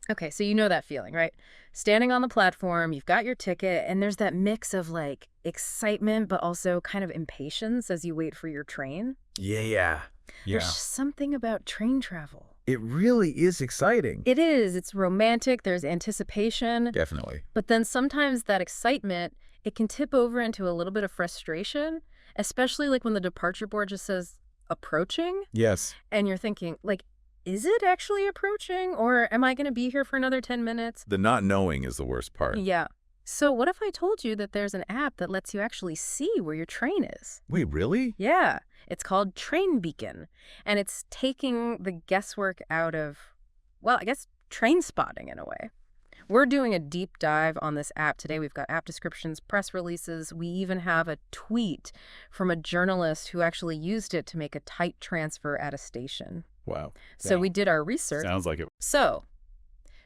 Okay, so you know that feeling, right? Standing on the platform, you've got your ticket, and there's that mix of like excitement, but also kind of impatience as you wait for your train. Yeah. There's Yeah. something about train travel. It really is exciting. It is. It's romantic. There's anticipation. Definitely. But then sometimes that excitement, it can tip over into a little bit of frustration, especially like when the departure board just says approaching Yes. and you're thinking like, is it actually approaching or am I going to be here for another 10 minutes? The not knowing is the worst part. Yeah. So what if I told you that there's an app that lets you actually see where your train is? Wait, really? Yeah. It's called Train Beacon, and it's taking the guesswork out of, well, I guess train spotting in a way. We're doing a deep dive on this app today. We've got app descriptions, press releases. We even have a tweet from a journalist who actually used it to make a tight transfer at a station. Wow. So we did our research. Sounds like it. So,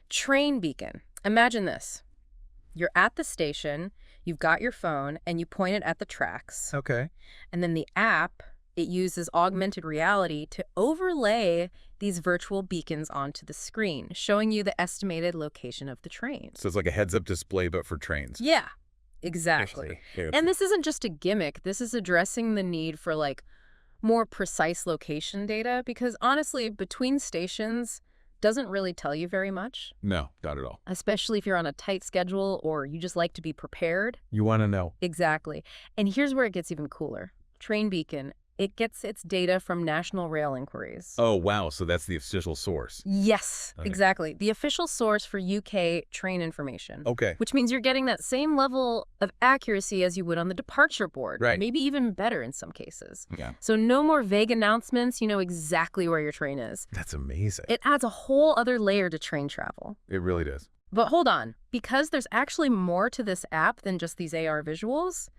Train Beacon. Imagine this. You're at the station, you've got your phone, and you point it at the tracks. Okay. And then the app, it uses augmented reality to overlay these virtual beacons onto the screen, showing you the estimated location of the train. So it's like a heads-up display, but for trains. Yeah, exactly. And this isn't just a gimmick. This is addressing the need for like more precise location data because honestly, between stations doesn't really tell you very much, No, not at all. especially if you're on a tight schedule or you just like to be prepared. You want to know. Exactly. And here's where it gets even cooler. Train Beacon, it gets its data from National Rail Inquiries. Oh, wow. So that's the official source. Yes, Okay. exactly. The official source for UK train information. Okay. Which means you're getting that same level of accuracy as you would on the departure board. Right. Maybe even better in some cases. Yeah. So no more vague announcements. You know exactly where your train is. That's amazing. It adds a whole other layer to train travel. It really does. But hold on. Because there's actually more to this app than just these AR visuals,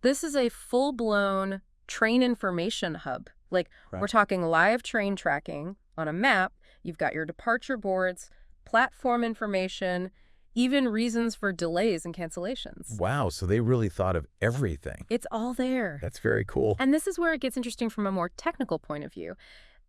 this is a full-blown train information hub. Like, Right. we're talking live train tracking on a map. You've got your departure boards, platform information, even reasons for delays and cancellations. Wow. So they really thought of everything. It's all there. That's very cool. And this is where it gets interesting from a more technical point of view.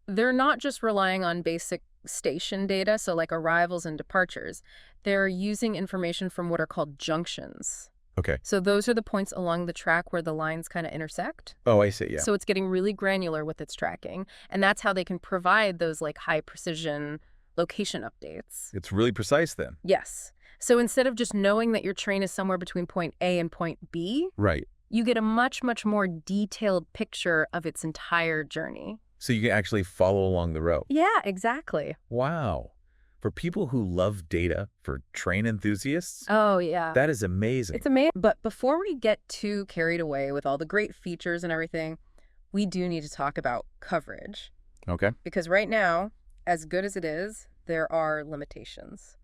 They're not just relying on basic station data, so like arrivals and departures. They're using information from what are called junctions. Okay. So those are the points along the track where the lines kind of intersect. Oh, I see. Yeah. So it's getting really granular with its tracking. And that's how they can provide those like high precision location updates. It's really precise then. Yes. So instead of just knowing that your train is somewhere between point A and point B, Right. you get a much, much more detailed picture of its entire journey. So you can actually follow along the road. Yeah, exactly. Wow. For people who love data, for train enthusiasts, Oh, yeah. that is amazing. It's amazing. But before we get too carried away with all the great features and everything, we do need to talk about coverage. Okay. Because right now, as good as it is, there are limitations.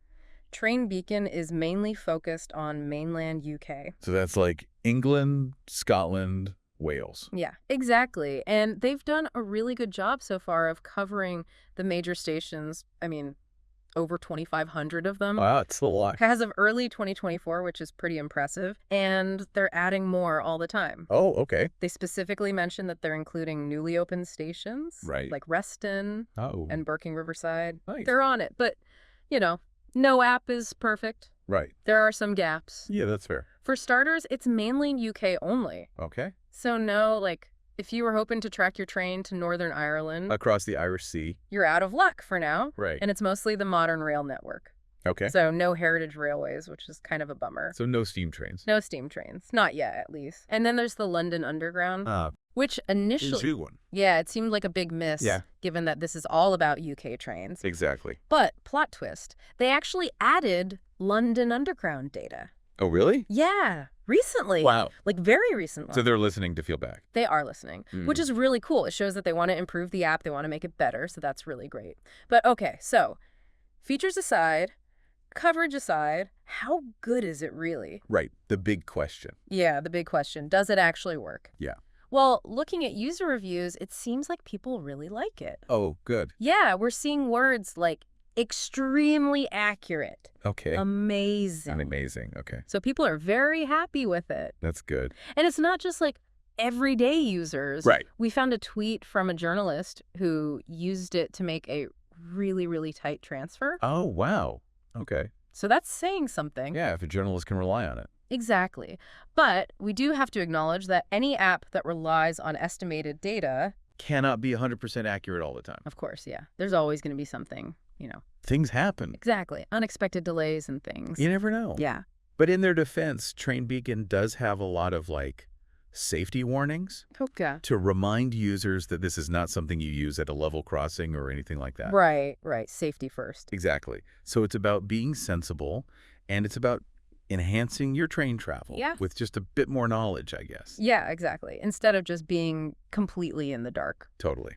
Train Beacon is mainly focused on mainland UK. So that's like England, Scotland, Wales. Yeah, exactly. And they've done a really good job so far of covering the major stations. I mean, over 2,500 of them. Wow, it's a lot. As of early 2024, which is pretty impressive. And they're adding more all the time. Oh, okay. They specifically mentioned that they're including newly opened stations. Right. Like Reston Oh, and Birking Riverside. nice. They're on it. But, you know, no app is perfect. Right. There are some gaps. Yeah, that's fair. For starters, it's mainly UK only. Okay. So no, like, if you were hoping to track your train to Northern Ireland, Across the Irish Sea. you're out of luck for now. Right. And it's mostly the modern rail network. Okay. So no heritage railways, which is kind of a bummer. So no steam trains. No steam trains. Not yet, at least. And then there's the London Underground, which initially... one. Yeah, it seemed like a big miss, Yeah. given that this is all about UK trains. Exactly. But, plot twist, they actually added London Underground data. Oh, really? Yeah, recently. Wow. Like, very recently. So they're listening to feel back. They are listening, which is really cool. It shows that they want to improve the app. They want to make it better, so that's really great. But, okay, so, features aside, coverage aside, how good is it really? Right. The big question. Yeah, the big question. Does it actually work? Yeah. Well, looking at user reviews, it seems like people really like it. Oh, good. Yeah, we're seeing words like extremely accurate, Okay. amazing. Amazing. Okay. So people are very happy with it. That's good. And it's not just like everyday users. Right. We found a tweet from a journalist who used it to make a really, really tight transfer. Oh, wow. Okay. So that's saying something. Yeah, if a journalist can rely on it. Exactly. But we do have to acknowledge that any app that relies on estimated data, Cannot be 100% accurate all the time. of course, yeah, there's always going to be something, Things happen. Exactly. Unexpected delays and things. You never know. Yeah. But in their defense, Train Beacon does have a lot of, like, safety warnings Okay. to remind users that this is not something you use at a level crossing or anything like that. Right. Safety first. Exactly. So it's about being sensible, and it's about enhancing your train travel with just a bit more knowledge, I guess. Yeah, exactly. Instead of just being completely in the dark. Totally.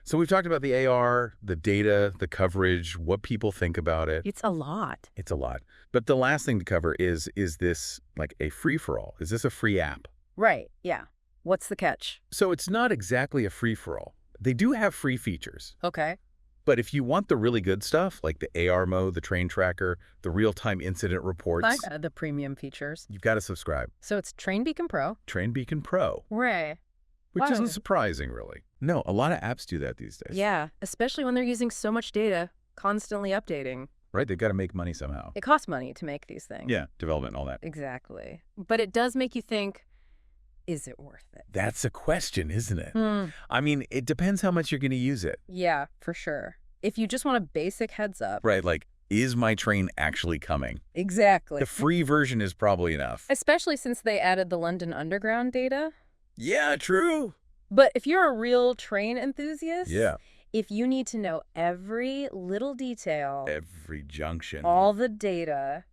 So we've talked about the AR, the data, the coverage, what people think about it. It's a lot. It's a lot. But the last thing to cover is this like a free-for-all? Is this a free app? Right. Yeah. What's the catch? So it's not exactly a free-for-all. They do have free features. Okay. But if you want the really good stuff, like the AR mode, the train tracker, the real-time incident reports, The premium features. you've got to subscribe. So it's Train Beacon Pro. Train Beacon Pro. Right. Which Wow. isn't surprising, really. No, a lot of apps do that these days. Yeah, especially when they're using so much data, constantly updating. Right? They've got to make money somehow. It costs money to make these things. Yeah, development and all that. Exactly. But it does make you think, is it worth it? That's a question, isn't it? Hmm. I mean, it depends how much you're going to use it. Yeah, for sure. If you just want a basic heads up. Right, like, is my train actually coming? Exactly. The free version is probably enough. Especially since they added the London Underground data. Yeah, true. But if you're a real train enthusiast, Yeah. if you need to know every little detail, Every junction. all the data,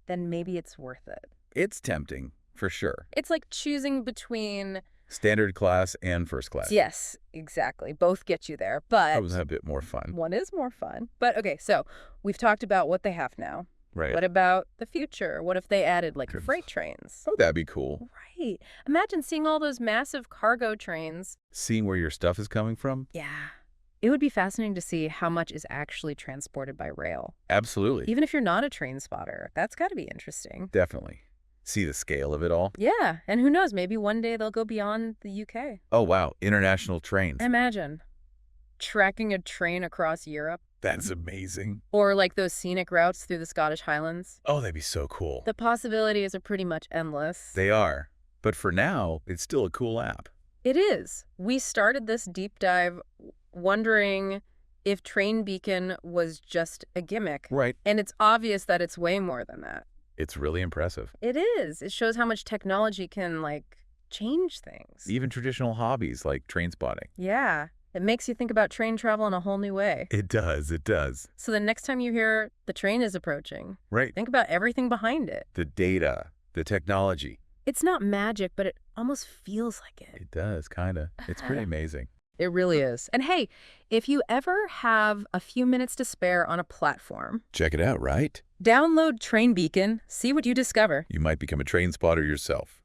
then maybe it's worth it. It's tempting, for sure. It's like choosing between... Standard class and first class. Yes, exactly. Both get you there, but... That was a bit more fun. One is more fun. But okay, so we've talked about what they have now. Right. What about the future? What if they added like Good. freight trains? Oh, that'd be cool. Right. Imagine seeing all those massive cargo trains. Seeing where your stuff is coming from? Yeah. It would be fascinating to see how much is actually transported by rail. Absolutely. Even if you're not a train spotter, that's got to be interesting. Definitely. See the scale of it all? Yeah, and who knows, maybe one day they'll go beyond the UK. Oh, wow. International trains. Imagine tracking a train across Europe. That's amazing. Or like those scenic routes through the Scottish Highlands. Oh, that'd be so cool. The possibilities are pretty much endless. They are. But for now, it's still a cool app. It is. We started this deep dive wondering if Train Beacon was just a gimmick. Right. And it's obvious that it's way more than that. It's really impressive. It is. It shows how much technology can, change things. Even traditional hobbies like train spotting. Yeah. It makes you think about train travel in a whole new way. It does. It does. So the next time you hear the train is approaching, Right. think about everything behind it. The data, the technology. It's not magic, but it almost feels like it. It does, kind of. It's pretty amazing. It really is. And hey, if you ever have a few minutes to spare on a platform, Check it out, right? download Train Beacon, see what you discover. You might become a train spotter yourself.